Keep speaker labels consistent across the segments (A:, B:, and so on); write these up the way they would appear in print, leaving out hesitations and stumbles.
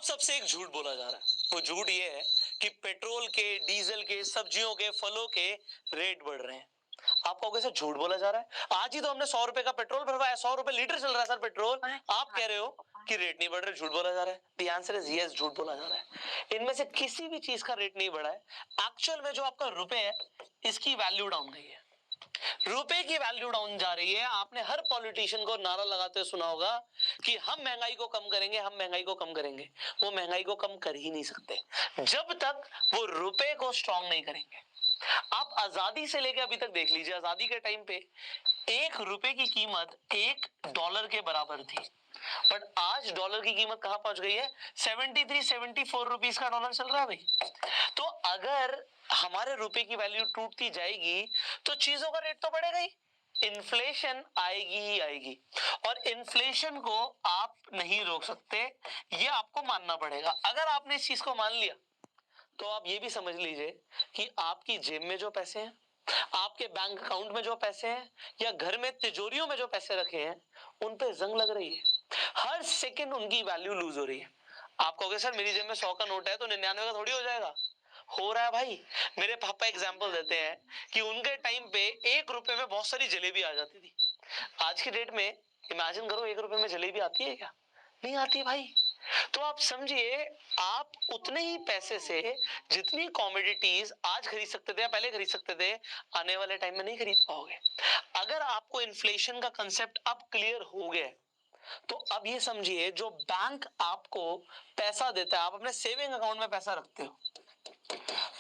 A: सबसे एक झूठ बोला जा रहा है। वो झूठ ये है कि पेट्रोल के, डीजल के, सब्जियों के, फलों के रेट बढ़ रहे हैं। आप कहोगे सर झूठ बोला जा रहा है, आज ही तो हमने 100 रुपए का पेट्रोल भरवाया, 100 रुपए लीटर चल रहा है सर पेट्रोल, आप कह रहे हो कि रेट नहीं बढ़ रहे, झूठ बोला जा रहा है। द आंसर इज यस, झूठ बोला जा रहा है। इनमें से किसी भी चीज का रेट नहीं बढ़ा है। एक्चुअल में जो आपका रुपए है, इसकी वैल्यू डाउन गई है। रुपए की वैल्यू डाउन जा रही है। आपने हर पॉलिटिशियन को नारा लगाते हुए सुना होगा कि हम महंगाई को कम करेंगे, हम महंगाई को कम करेंगे। वो महंगाई को कम कर ही नहीं सकते जब तक वो रुपए को स्ट्रांग नहीं करेंगे। आप आजादी से लेकर अभी तक देख लीजिए, आजादी के टाइम पे 1 रुपए की कीमत $1 के बराबर थी, बट आज डॉलर की कीमत कहां पहुंच गई है? 73-74 रुपीस का डॉलर चल रहा है भाई। तो अगर हमारे रुपए की वैल्यू टूटती जाएगी तो चीजों का रेट तो बढ़ेगा ही, इन्फ्लेशन आएगी ही आएगी। और इन्फ्लेशन को आप नहीं रोक सकते, ये आपको मानना पड़ेगा। अगर आपने इस चीज को मान लिया तो आप ये भी समझ लीजिए कि आपकी जेब में जो पैसे हैं, आपके बैंक अकाउंट में जो पैसे हैं, या घर में तिजोरियों में जो पैसे रखे हैं, उन पे जंग लग रही है। हर सेकंड उनकी वैल्यू लूज हो रही है। आप कहोगे सर मेरी जेब में 100 का नोट है तो 99 का थोड़ी हो जाएगा। हो रहा है भाई। मेरे पापा एग्जाम्पल देते हैं कि उनके टाइम पे 1 रुपए में बहुत सारी जलेबी आ जाती थी। आज की डेट में इमेजिन करो 1 रुपए में जलेबी आती है क्या? नहीं आती भाई। तो आप समझिए, आप उतने ही पैसे से जितनी कॉमोडिटीज आज खरीद सकते थे या पहले खरीद सकते थे, आने वाले टाइम में नहीं खरीद पाओगे। अगर आपको इन्फ्लेशन का कंसेप्ट अब क्लियर हो गया तो अब ये समझिए, जो बैंक आपको पैसा देता है, आप अपने सेविंग अकाउंट में पैसा रखते हो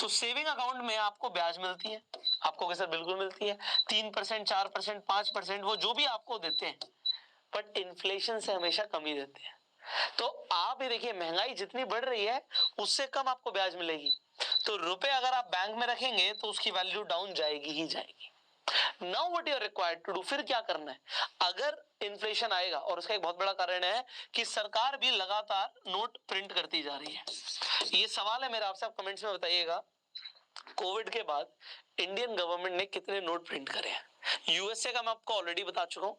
A: तो सेविंग अकाउंट में आपको ब्याज मिलती है। आपको कैसे? बिल्कुल मिलती है, 3%, 4%, 5%, वो जो भी आपको देते हैं, बट इन्फ्लेशन से हमेशा कमी देते हैं। तो आप ये देखिए, महंगाई जितनी बढ़ रही है उससे कम आपको ब्याज मिलेगी। तो रुपए अगर आप बैंक में रखेंगे तो उसकी वैल्यू डाउन जाएगी ही जाएगी। Now what you are required to do, फिर क्या करना है? अगर इन्फ्लेशन आएगा, और उसका एक बहुत बड़ा कारण है कि सरकार भी लगातार नोट प्रिंट करती जा रही है। ये सवाल है मेरा आपसे, आप कमेंट्स में बताइएगा, कोविड के बाद इंडियन गवर्नमेंट ने कितने नोट प्रिंट करे हैं? यूएसए का मैं आपको ऑलरेडी बता चुका हूं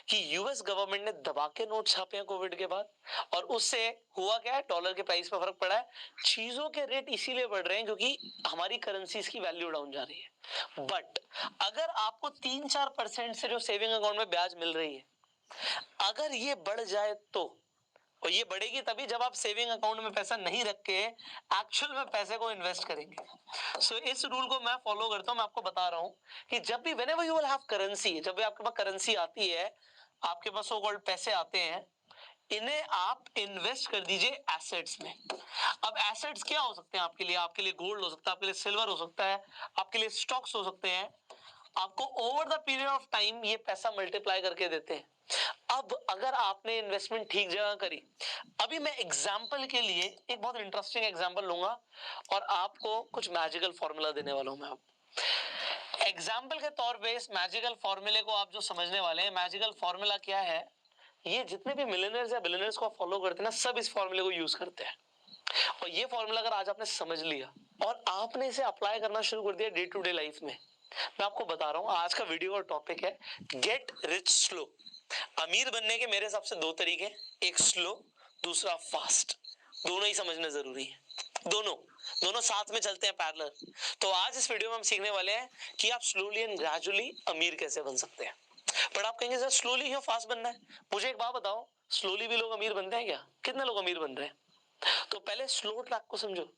A: कि यूएस गवर्नमेंट ने दबा के नोट छापे हैं कोविड के बाद, और उससे हुआ क्या है? डॉलर के प्राइस पर फर्क पड़ा है। चीजों के रेट इसीलिए बढ़ रहे हैं क्योंकि हमारी करेंसीज की वैल्यू डाउन जा रही है। बट अगर आपको 3-4% से जो सेविंग अकाउंट में ब्याज मिल रही है, अगर ये बढ़ जाए तो, और ये बढ़ेगी तभी जब आप सेविंग अकाउंट में पैसा नहीं रख के एक्चुअल में पैसे को इन्वेस्ट करेंगे। सो इस रूल को मैं फॉलो करता हूं। मैं आपको बता रहा हूं कि जब भी whenever you will have currency, जब भी आपके पास करेंसी आती है, आपके पास सो कॉल्ड पैसे आते हैं, इन्हें आप इन्वेस्ट कर दीजिए एसेट्स में। अब एसेट्स क्या हो सकते हैं आपके लिए? आपके लिए गोल्ड हो सकता है, आपके लिए सिल्वर हो सकता है, आपके लिए स्टॉक्स हो सकते हैं। आपको over the period of time ये पैसा मल्टीप्लाई करके देते हैं। अब अगर आपने इन्वेस्टमेंट ठीक जगह करी, अभी मैं एग्जांपल के लिए एक बहुत इंटरेस्टिंग एग्जांपल लूंगा और आपको कुछ मैजिकल फॉर्मूला देने वाला हूं मैं। अब एग्जांपल के तौर पे इस मैजिकल फॉर्मूले को आप जो समझने वाले हैं, मैजिकल फॉर्मूला क्या है? ये जितने भी मिलियनर्स या बिलियनर्स को फॉलो करते हैं ना, सब इस फॉर्मूले को यूज करते हैं। और ये फॉर्मूला अगर आज आपने समझ लिया और आपने इसे अप्लाई करना शुरू कर दिया डे टू डे लाइफ में, मैं आपको बता रहा हूं, आज का वीडियो का टॉपिक है गेट रिच स्लो। अमीर बनने के मेरे हिसाब से 2 तरीके, एक स्लो, दूसरा फास्ट। दोनों ही समझना जरूरी है, दोनों साथ में चलते हैं पैरेलल। तो आज इस वीडियो में हम सीखने वाले हैं कि आप स्लोली एंड ग्रेजुअली अमीर कैसे बन सकते हैं। बट आप कहेंगे सर स्लोली क्यों फास्ट बनना है? मुझे एक बात बताओ, स्लोली भी लोग अमीर बनते हैं क्या? कितने लोग अमीर बन रहे हैं? तो पहले स्लो ट्रैक को समझो।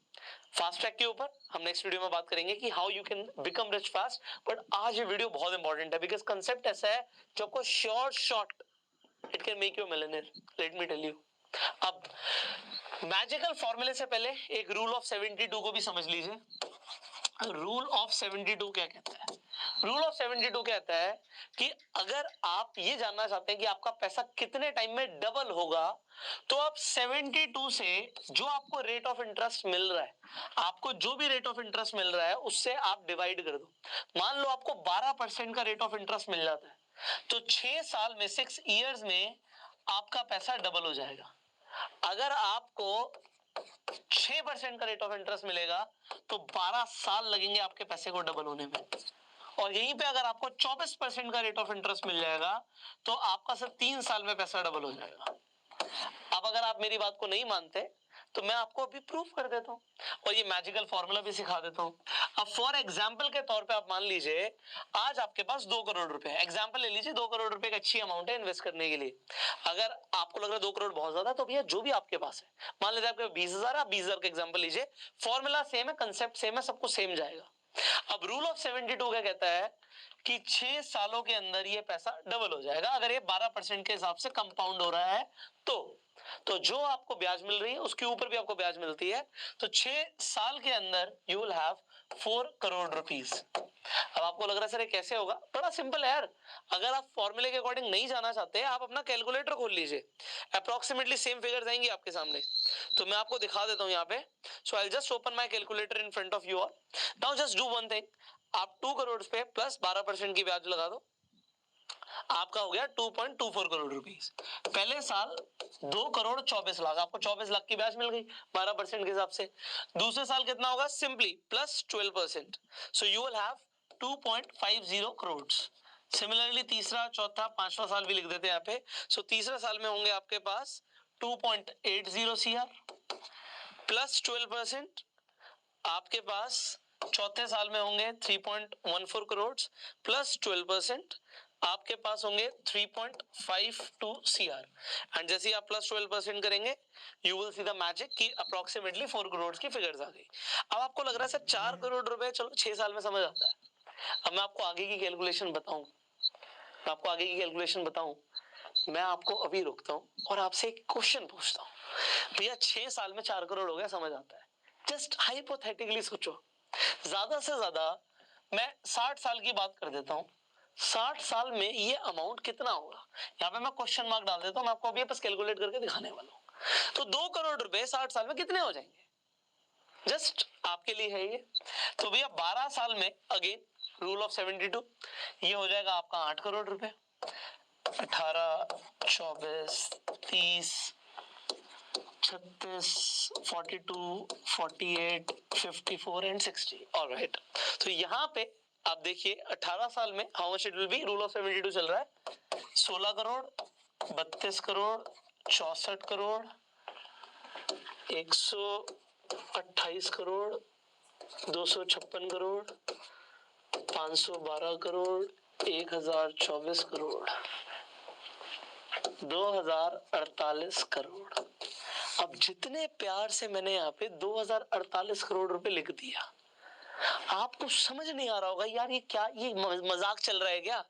A: फास्ट ट्रैक के ऊपर हम नेक्स्ट वीडियो में बात करेंगे कि how you can become rich fast. But आज ये वीडियो बहुत इंपॉर्टेंट है बिकॉज कंसेप्ट ऐसा है जो आपको short it can make you millionaire. Let me tell you. अब मैजिकल फॉर्मूले से पहले एक रूल ऑफ 72 को भी समझ लीजिए। रूल ऑफ 72 क्या कहता है? रूल ऑफ 72 कहता है कि अगर आप ये जानना चाहते हैं कि आपका पैसा कितने टाइम में डबल होगा, तो आप 72 से जो आपको रेट ऑफ इंटरेस्ट मिल रहा है, आपको जो भी रेट ऑफ इंटरेस्ट मिल रहा है उससे आप डिवाइड कर दो। मान लो आपको 12% का रेट ऑफ इंटरेस्ट मिल जाता है, तो 6 साल में, 6 इयर्स में आपका पैसा डबल हो जाएगा। अगर आपको 6% का रेट ऑफ इंटरेस्ट मिलेगा तो 12 साल लगेंगे आपके पैसे को डबल होने में। और यहीं पे अगर आपको 24% का रेट ऑफ इंटरेस्ट मिल जाएगा तो आपका सिर्फ 3 साल में पैसा डबल हो जाएगा। अब अगर आप मेरी बात को नहीं मानते तो मैं आपको अभी प्रूव कर देता हूँ और ये मैजिकल फॉर्मूला भी सिखा देता हूँ। अब फॉर एग्जाम्पल के तौर पे आप मान लीजिए आज आपके पास 2 करोड़ रुपए, एग्जाम्पल ले लीजिए 2 करोड़ रुपए की अच्छी अमाउंट है इन्वेस्ट करने के लिए। अगर आपको लग रहा है 2 करोड़ बहुत ज्यादा, तो भैया जो भी आपके पास है, मान लीजिए आपके 20,000, आप 20,000 का एग्जाम्पल लीजिए, फॉर्मूला सेम है, कंसेप्ट सेम है, सब कुछ सेम जाएगा। अब रूल ऑफ 72 क्या कहता है कि 6 सालों के अंदर ये पैसा डबल हो जाएगा अगर ये 12% के हिसाब से कंपाउंड हो रहा है तो जो आपको ब्याज मिल रही है उसके ऊपर भी आपको ब्याज मिलती है। तो 6 साल के अंदर you will have 4 crore rupees. अब आपको लग रहा है सर ये कैसे होगा? बड़ा सिंपल है यार। अगर आप फॉर्मूले के अकॉर्डिंग नहीं जाना चाहते, आप अपना कैलकुलेटर खोल लीजिए, अप्रोक्सीमेटली सेम फिगर्स आएंगी आपके सामने। तो मैं आपको दिखा देता हूं यहाँ पे। So I just open my calculator in front of you all. Now just do one thing, आप 2 करोड़ पे प्लस 12% की ब्याज लगा दो, आपका हो गया 2.24 करोड़ रुपीस। पहले साल 2 करोड़ 24 लाख, आपको 24 लाख की ब्याज मिल गई 12% के हिसाब से। दूसरे साल कितना होगा? Simply plus 12%, so you will have 2.50 crore. Similarly तीसरा, चौथा, पांचवा साल भी लिख देते हैं यहाँ पे। सो तीसरे साल में होंगे आपके पास 2.80 CR प्लस 12%, आपके पास चौथे साल में होंगे 3.14 करोड़ प्लस 12%, आपके पास होंगे 3.52 CR। एंड जैसे ही आप प्लस 12% करेंगे you will see the magic कि अप्रोक्सीमेटली 4 करोड़ की फिगर्स आ गई। अब आपको लग रहा है सर 4 करोड़ रुपए चलो 6 साल में समझ आता है। अब मैं आपको आगे की कैलकुलेशन बताऊं, मैं आपको अभी रुकता हूं और आपसे एक क्वेश्चन पूछता हूं। भैया 6 साल में 4 करोड़ हो गया, समझ आता है? जस्ट हाइपोथेटिकली सोचो, ज्यादा से ज्यादा मैं 60 साल की बात कर देता हूं, 60 साल में ये अमाउंट कितना होगा? यहाँ पे मैं क्वेश्चन मार्क डाल देता हूं, मैं आपको अभी बस कैलकुलेट करके दिखाने वाला हूं। तो 2 करोड़ रुपए 60 साल में कितने हो जाएंगे? जस्ट आपके लिए है ये। तो भैया 12 साल में अगेन रूल ऑफ 72, ये हो जाएगा आपका 8 करोड़ रुपए। 18, 24, 30, 36, 42, 48, 54 एंड 60। ऑलराइट, तो यहाँ पे आप देखिए 18 साल में how much it will be? Rule of 72 चल रहा है 16 करोड़, 32 करोड़, 64 करोड़, 128 करोड़, 256 करोड़, 512 करोड़, 1024 करोड़, 2048 करोड़। अब जितने प्यार से मैंने यहाँ पे 2048 करोड़ रुपए लिख दिया, आपको समझ नहीं आ रहा होगा यार ये क्या, ये मजाक चल रहा है क्या?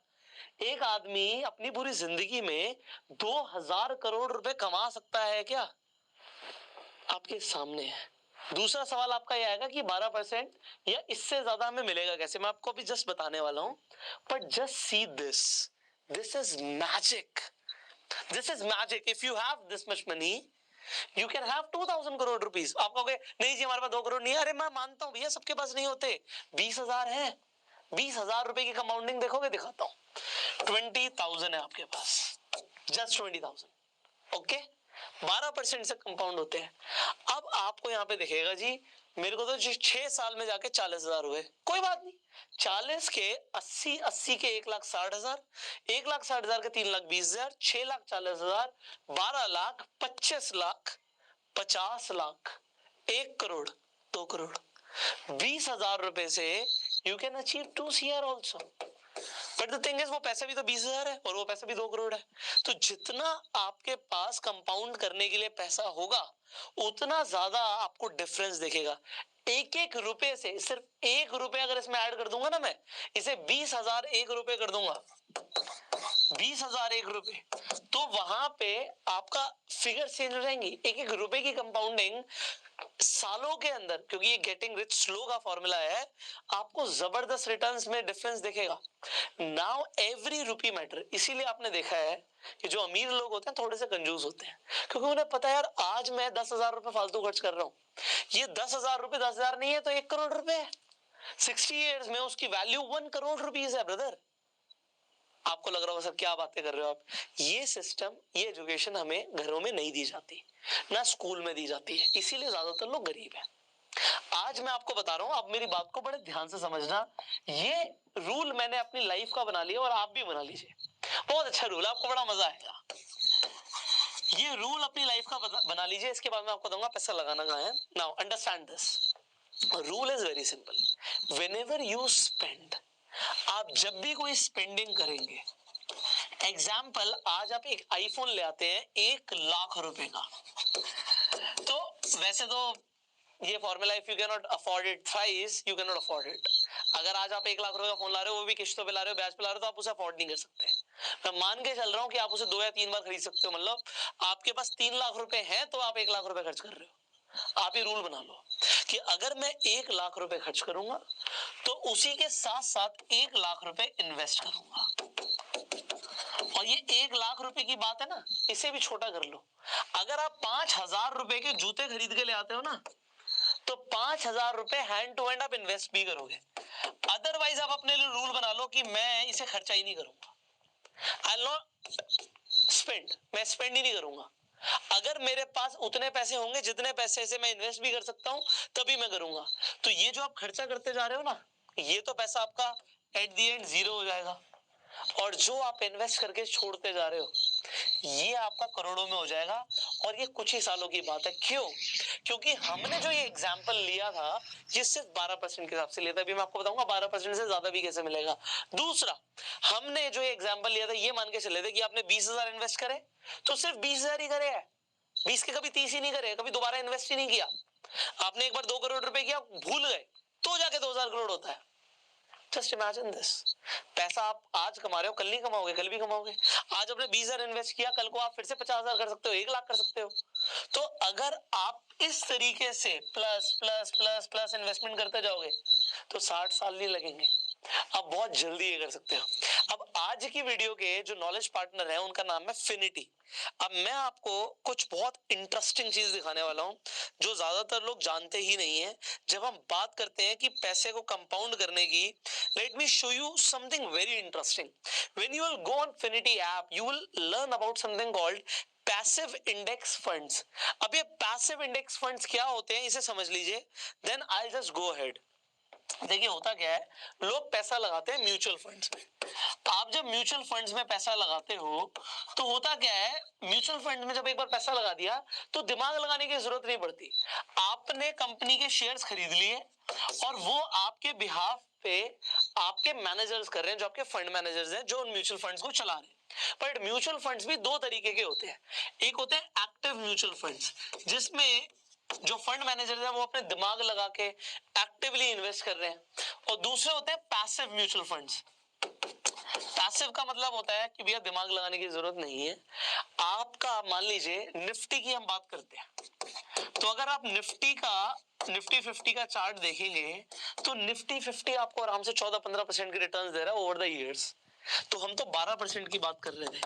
A: एक आदमी अपनी पूरी जिंदगी में 2000 करोड़ रुपए कमा सकता है क्या? आपके सामने है। दूसरा सवाल आपका यह आएगा कि 12% या इससे ज्यादा हमें मिलेगा कैसे? मैं आपको अभी जस्ट बताने वाला हूं, but just see this is magic. This is magic. If you have this much money you can have 2000 crore rupees. आप कहोगे नहीं जी हमारे पास 2 करोड़ नहीं है। अरे मैं मानता हूं भैया सबके पास नहीं होते, 20,000 है। 20,000 रुपए की कंपाउंडिंग देखोगे, दिखाता हूं। 20,000 है आपके पास, जस्ट 20,000। ओके, 12% से कंपाउंड होते हैं। अब आपको यहाँ पे दिखेगा जी मेरे को तो 6 साल में जाके 40,000 हुए, कोई बात नहीं। 40 के 80, 80 के 1,60,000, 1,60,000 के 3,20,000, 6,40,000, 12 लाख, 25 लाख, 50 लाख, 1 करोड़, 2 करोड़। 20,000 रुपए से you can achieve 2 CR also. But the thing is वो पैसा भी तो 20,000 है और वो पैसा भी 2 करोड़ है। तो जितना आपके पास कंपाउंड करने के लिए पैसा होगा उतना ज्यादा आपको डिफरेंस दिखेगा। एक एक रुपए से, सिर्फ 1 रुपए अगर इसमें ऐड कर दूंगा ना, मैं इसे 20,000 1 रुपए कर दूंगा, 20,000 1 रुपए, तो वहां पे आपका फिगर चेंज हो जाएंगी। एक एक रुपए की कंपाउंडिंग सालों के अंदर, क्योंकि ये गेटिंग रिच स्लो का फॉर्मूला है, आपको जबरदस्त रिटर्न्स में डिफरेंस दिखेगा। Now every rupee matter. इसीलिए आपने देखा है कि जो अमीर लोग होते हैं थोड़े से कंजूस होते हैं, क्योंकि उन्हें पता है यार आज मैं 10,000 रुपए फालतू खर्च कर रहा हूं, ये 10,000 रुपए 10,000 नहीं है तो 1 करोड़ रुपए है। 60 ईयर्स में उसकी वैल्यू 1 करोड़ रुपीज है ब्रदर। आपको लग रहा होगा सर क्या बातें कर रहे हो आप? ये सिस्टम, ये एजुकेशन हमें घरों में नहीं दी जाती, ना स्कूल में दी जाती है, इसीलिए ज्यादातर लोग गरीब हैं। आज मैं आपको बता रहा हूं, आप मेरी बात को बड़े ध्यान से समझना। ये रूल मैंने अपनी लाइफ का बना लिया और आप भी बना लीजिए। बहुत अच्छा रूल, आपको बड़ा मजा आएगा। ये रूल अपनी लाइफ का बना लीजिए, इसके बाद मैं आपको दूंगा पैसा लगाना कहाँ है। Now understand this, rule is very simple, whenever you spend, आप जब भी कोई स्पेंडिंग करेंगे, एग्जाम्पल आज आप एक आईफोन ले आते हैं 1 लाख रुपए का, तो वैसे तो ये formula, if you can not afford it thrice you can not afford it. अगर आज आप 1 लाख रुपए का फोन ला रहे हो, वो भी किस्तों पे ला रहे हो, ब्याज पे ला रहे हो, तो आप उसे अफोर्ड नहीं कर सकते। मैं मान के चल रहा हूं कि आप उसे 2 या 3 बार खरीद सकते हो, मतलब आपके पास 3 लाख रुपए हैं तो आप 1 लाख रुपए खर्च कर रहे हो। आप ही रूल बना लो कि अगर मैं 1 लाख रुपए खर्च करूंगा तो उसी के साथ साथ 1 लाख रुपए इन्वेस्ट करूंगा। और ये 1 लाख रुपए की बात है ना, इसे भी छोटा कर लो, अगर आप 5,000 रुपए के जूते खरीद के ले आते हो ना, तो 5,000 रुपए हैंड टू हैंड आप इन्वेस्ट भी करोगे। अदरवाइज आप अपने लिए रूल बना लो कि मैं इसे खर्चा ही नहीं करूंगा, आई विल नॉट स्पेंड, मैं स्पेंड ही नहीं करूंगा। अगर मेरे पास उतने पैसे होंगे जितने पैसे से मैं इन्वेस्ट भी कर सकता हूं, तभी मैं करूंगा। तो ये जो आप खर्चा करते जा रहे हो ना, ये तो पैसा आपका एट द एंड जीरो हो जाएगा, और जो आप इन्वेस्ट करके छोड़ते जा रहे हो ये आपका करोड़ों में हो जाएगा। और ये कुछ ही सालों की बात है। क्यों? क्योंकि हमने जो ये एग्जाम्पल लिया था ये सिर्फ 12% के हिसाब से लिया था। अभी मैं आपको बताऊंगा 12% से ज्यादा भी कैसे मिलेगा। दूसरा, हमने जो ये एग्जाम्पल लिया था ये मान के चले थे कि आपने 20,000 इन्वेस्ट करे तो सिर्फ 20,000 ही करे है, 20 के कभी 30 ही नहीं करे, कभी दोबारा इन्वेस्ट ही नहीं किया। आपने एक बार 2 करोड़ रुपए किया, भूल गए, तो जाके 2,000 करोड़ होता है। जस्ट इमेजिन दिस, पैसा आप आज कमा रहे हो, कल नहीं कमाओगे, कल भी कमाओगे। आज आपने 20,000 इन्वेस्ट किया, कल को आप फिर से 50,000 कर सकते हो, 1 लाख कर सकते हो। तो अगर आप इस तरीके से plus plus plus plus investment करते जाओगे तो 60 साल नहीं लगेंगे, आप बहुत जल्दी ये कर सकते हो। अब आज की वीडियो के जो नॉलेज पार्टनर है उनका नाम है फिनिटी। अब मैं आपको कुछ बहुत इंटरेस्टिंग चीज दिखाने वाला हूं जो ज्यादातर लोग जानते ही नहीं है। जब हम बात करते हैं कि पैसे को कंपाउंड करने की, let me show you something very interesting. When you will go on Finity app you will learn about something called passive index funds. अब ये पैसिव इंडेक्स फंड्स क्या होते हैं इसे समझ लीजिए, then I just go ahead. देखिए होता क्या है, लोग पैसा लगाते हैं म्यूचुअल फंड्स में। आप जब म्यूचुअल फंड्स में पैसा लगाते हो तो होता क्या है, म्यूचुअल फंड में जब एक बार पैसा लगा दिया तो दिमाग लगाने की जरूरत नहीं पड़ती। आपने कंपनी के शेयर्स खरीद लिए और वो आपके बिहाफ पे आपके मैनेजर्स कर रहे हैं, जो आपके फंड मैनेजर्स हैं जो उन म्यूचुअल फंड्स को चला रहे हैं। बट म्यूचुअल फंड्स भी 2 तरीके के होते हैं। एक होते हैं एक्टिव म्यूचुअल फंड्स, जिसमें जो फंड मैनेजर है वो अपने दिमाग लगा के एक्टिवली इन्वेस्ट कर रहे हैं, और दूसरे होते हैं पैसिव म्यूचुअल फंड्स। पैसिव का मतलब होता है कि भैया दिमाग लगाने की जरूरत नहीं है। आपका मान लीजिए निफ्टी की हम बात करते हैं, तो अगर आप निफ्टी 50 का चार्ट देखेंगे तो निफ्टी 50 आपको आराम से 14-15% के रिटर्न दे रहा है ओवर द इयर्स। तो हम तो 12% की बात कर रहे थे।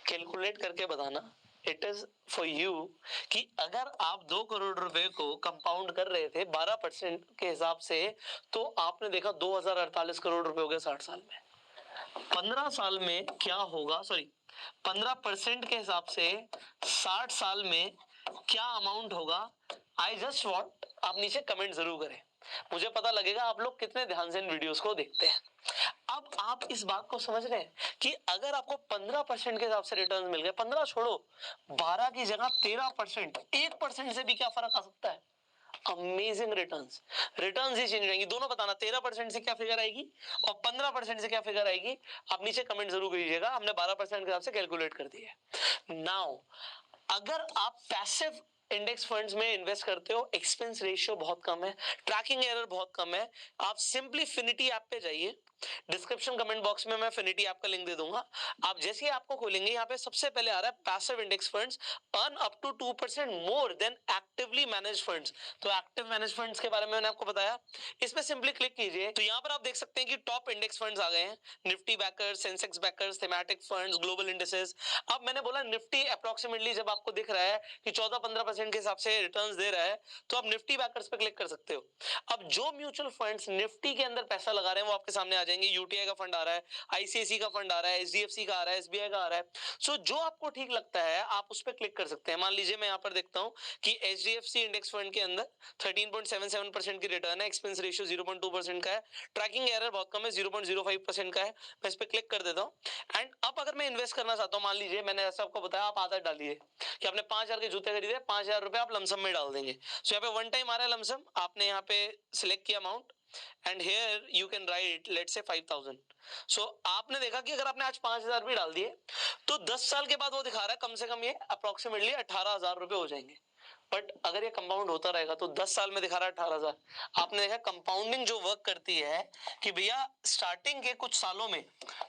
A: कैलकुलेट करके बताना, इट इज फॉर यू कि अगर आप 2 करोड़ रुपए को कंपाउंड कर रहे थे 12% के हिसाब से, तो आपने देखा 2048 करोड़ रुपए हो गए 60 साल में। 15 साल में क्या होगा, सॉरी 15% के हिसाब से 60 साल में क्या अमाउंट होगा। आई जस्ट वॉन्ट आप नीचे कमेंट जरूर करें, मुझे पता लगेगा आप लोग कितने ध्यान से इन वीडियोस को देखते हैं। अब आप इस बात को समझ रहे हैं कि अगर आपको 15% के हिसाब से रिटर्न मिल गए, 15 छोड़ो 12 की जगह 13%, 1% से भी क्या फर्क आ सकता है। अमेजिंग रिटर्न्स ही चेंज रहेंगी। दोनों बताना 13% से क्या फिगर आएगी और 15% से क्या फिगर आएगी। आप नीचे कमेंट जरूर कीजिएगा, हमने 12% के हिसाब से कैलकुलेट कर दिया है। नाउ अगर आप पैसिव इंडेक्स फंड्स में इन्वेस्ट करते हो, एक्सपेंस रेशियो बहुत कम है, ट्रैकिंग एरर बहुत कम है। आप सिंपली फिनिटी ऐप पे जाइए, डिस्क्रिप्शन कमेंट बॉक्स में मैं फिनिटी ऐप का लिंक दे दूंगा। आप जैसे ही आपको खोलेंगे यहाँ पे सबसे पहले आ रहा है passive index funds earn up to 2% more than actively manage funds. तो एक्टिव मैनेज फंड्स के बारे में मैंने आपको बताया, इसमें सिंपली क्लिक कीजिए तो यहाँ पर आप देख सकते हैं कि टॉप इंडेक्स फंड्स आ गए हैं, Nifty bakers, Sensex bakers, thematic funds, global indices. अब मैंने बोला निफ्टी अप्रोक्सीमेटली जब आपको दिख रहा है कि 14-15% 5% के हिसाब से रिटर्न्स दे रहा है, तो आप निफ्टी बैकर्स पे क्लिक कर सकते हो। अब जो म्यूचुअल फंड्स निफ्टी के अंदर पैसा लगा रहे हैं वो आपके सामने आ जाएंगे। यूटीआई का फंड आ रहा है, आईसीआईसी का फंड आ रहा है, एचडीएफसी का आ रहा है, एसबीआई का आ रहा है। सो जो आपको ठीक लगता है आप उस पर क्लिक कर सकते हैं। मान लीजिए मैं यहाँ पर देखता हूँ कि एचडीएफसी इंडेक्स फंड के अंदर 13.77% की रिटर्न है, एक्सपेंस रेशियो 0.2% का है, ट्रैकिंग एरर बहुत कम है, 0.05% का है। मैं इस पे क्लिक कर देता हूँ। एंड अब अगर मैं इन्वेस्ट करना चाहता हूँ, मान लीजिए मैंने ऐसा आपको बताया, आप आदत डालिए कि आपने 5,000 के जूते खरीदे, 5,000 रुपए आप लमसम में डाल देंगे। सो यहाँ पे वन टाइम आ रहा है लमसम, आपने यहाँ पे सिलेक्ट किया amount and here you can write let's say 5,000। सो आपने देखा कि अगर आपने आज 5,000 भी डाल दिए तो 10 साल के बाद वो दिखा रहा है कम से कम ये अप्रोक्सीमेटली 18,000 रुपए हो जाएंगे। बट अगर ये कंपाउंड होता रहेगा तो 10 साल में दिखा रहा है 18,000। आपने देखा कंपाउंडिंग जो वर्क करती है कि भैया स्टार्टिंग के कुछ सालों में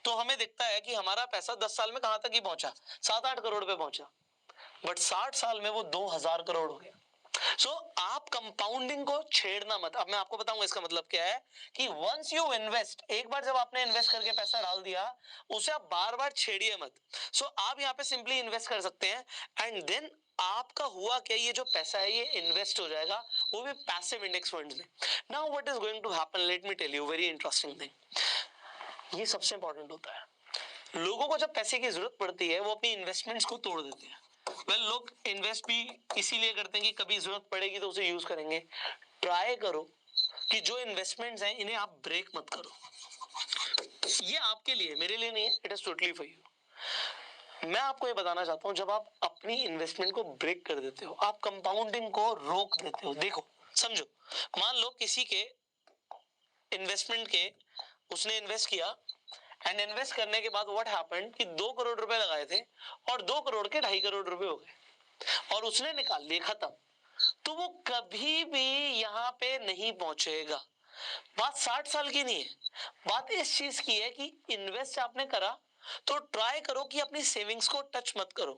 A: तो हमें दिखता है कि हमारा पैसा 10 साल में कहां तक ही पहुंचा, 7-8 करोड़ पे पहुंचा, बट 60 साल में वो 2,000 करोड़ हो गया। सो आप कंपाउंडिंग को छेड़ना मत। अब मैं आपको बताऊंगा इसका मतलब क्या है कि वंस यू इन्वेस्ट, एक बार जब आपने इन्वेस्ट करके पैसा डाल दिया उसे आप बार बार छेड़िए मत। सो आप यहाँ पे सिंपली इन्वेस्ट कर सकते हैं एंड देन आपका हुआ क्या, ये जो पैसा है ये इन्वेस्ट हो जाएगा, वो भी पैसिव इंडेक्स फंड्स में। Now what is going to happen, let me tell you very interesting thing. ये सबसे इंपॉर्टेंट होता है। लोगों को जब पैसे की जरूरत पड़ती है वो अपनी इन्वेस्टमेंट्स को तोड़ देते हैं। लोग इन्वेस्ट भी इसीलिए करते हैं कि कभी जरूरत पड़ेगी तो उसे यूज करेंगे। ट्राई करो कि जो इन्वेस्टमेंट्स हैं इन्हें आप ब्रेक मत करो। ये आपके लिए, मेरे लिए नहीं है, it is totally for you. मैं आपको ये बताना चाहता हूं, जब आप अपनी इन्वेस्टमेंट को ब्रेक कर देते हो, आप कंपाउंडिंग को रोक देते हो। देखो समझो, मान लो किसी के इन्वेस्टमेंट के उसने इन्वेस्ट किया एंड इन्वेस्ट करने के बाद व्हाट हैपेंड कि 2 करोड़ रुपए लगाए थे और 2 करोड़ के 2.5 करोड़ रुपए हो गए और उसने निकाल लिए, खत्म। तो वो कभी भी यहां पे नहीं पहुंचेगा। बात 60 साल की नहीं है, बात इस चीज की है कि इन्वेस्ट आपने करा तो ट्राई करो कि अपनी सेविंग्स को टच मत करो।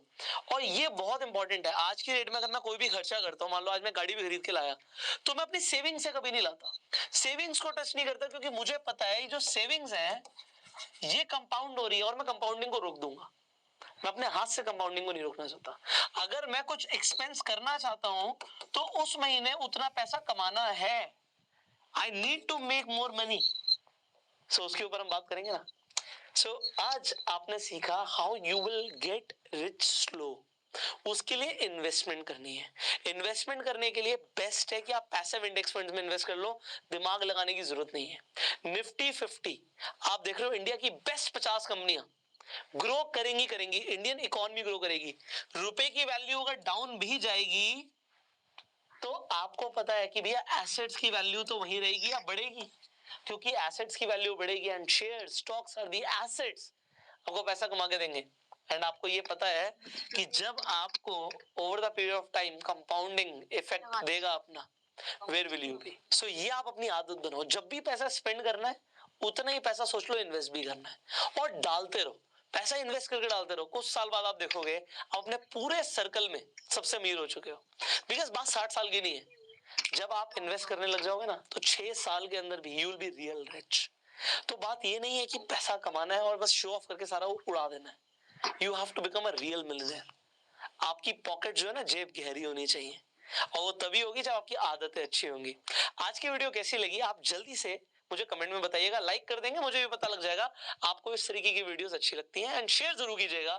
A: और ये बहुत इंपॉर्टेंट है। आज की डेट में अगर मैं कोई भी खर्चा करता हूं, मान लो आज मैं गाड़ी भी खरीद के लाया, तो मैं अपनी सेविंग्स से कभी नहीं लाता, सेविंग्स को टच नहीं करता, क्योंकि मुझे पता है ये जो सेविंग्स है ये कंपाउंड हो रही है और मैं कंपाउंडिंग को रोक दूंगा। मैं अपने हाथ से कंपाउंडिंग को नहीं रोकना चाहता। अगर मैं कुछ एक्सपेंस करना चाहता हूं तो उस महीने उतना पैसा कमाना है, I need to make more money. So उसके ऊपर हम बात करेंगे ना। सो आज आपने सीखा how you will get rich slow. उसके लिए इन्वेस्टमेंट करनी है। इन्वेस्टमेंट करने के लिए बेस्ट है कि आप पैसिव इंडेक्स फंड्स में इन्वेस्ट कर लो, दिमाग लगाने की जरूरत नहीं है। निफ्टी 50 आप देख रहे हो, इंडिया की बेस्ट 50 कंपनियां ग्रो करेंगी करेंगी, इंडियन इकोनॉमी ग्रो करेगी। रुपए की वैल्यू अगर डाउन भी जाएगी तो आपको पता है कि भैया एसेट्स की वैल्यू तो वहीं रहेगी या बढ़ेगी, क्योंकि एसेट्स की वैल्यू बढ़ेगी and share stocks are the assets, आपको पैसा कमा के देंगे। एंड आपको ये पता है कि जब आपको over the period of time compounding effect देगा अपना, वेयर विल यू बी। सो ये आप अपनी आदत बनाओ, जब भी पैसा स्पेंड करना है उतना ही पैसा सोच लो इन्वेस्ट भी करना है और डालते रहो। पैसा इन्वेस्ट करके डालते रहो, कुछ साल बाद आप देखोगे आप अपने पूरे सर्कल में सबसे अमीर हो चुके हो। बिकॉज बात 60 साल की नहीं है, जब आप इन्वेस्ट करने लग जाओगे ना तो 6 साल के अंदर भी you will be real rich. तो बात ये नहीं है कि पैसा कमाना है और बस शो ऑफ करके सारा उड़ा देना है। You have to become a real millionaire. आपकी पॉकेट जो है ना, जेब गहरी होनी चाहिए और वो तभी होगी जब आपकी आदतें अच्छी होंगी। आज की वीडियो कैसी लगी आप जल्दी से मुझे कमेंट में बताइएगा, लाइक कर देंगे, मुझे भी पता लग जाएगा आपको इस तरीके की वीडियोस अच्छी लगती हैं, एंड शेयर जरूर कीजिएगा।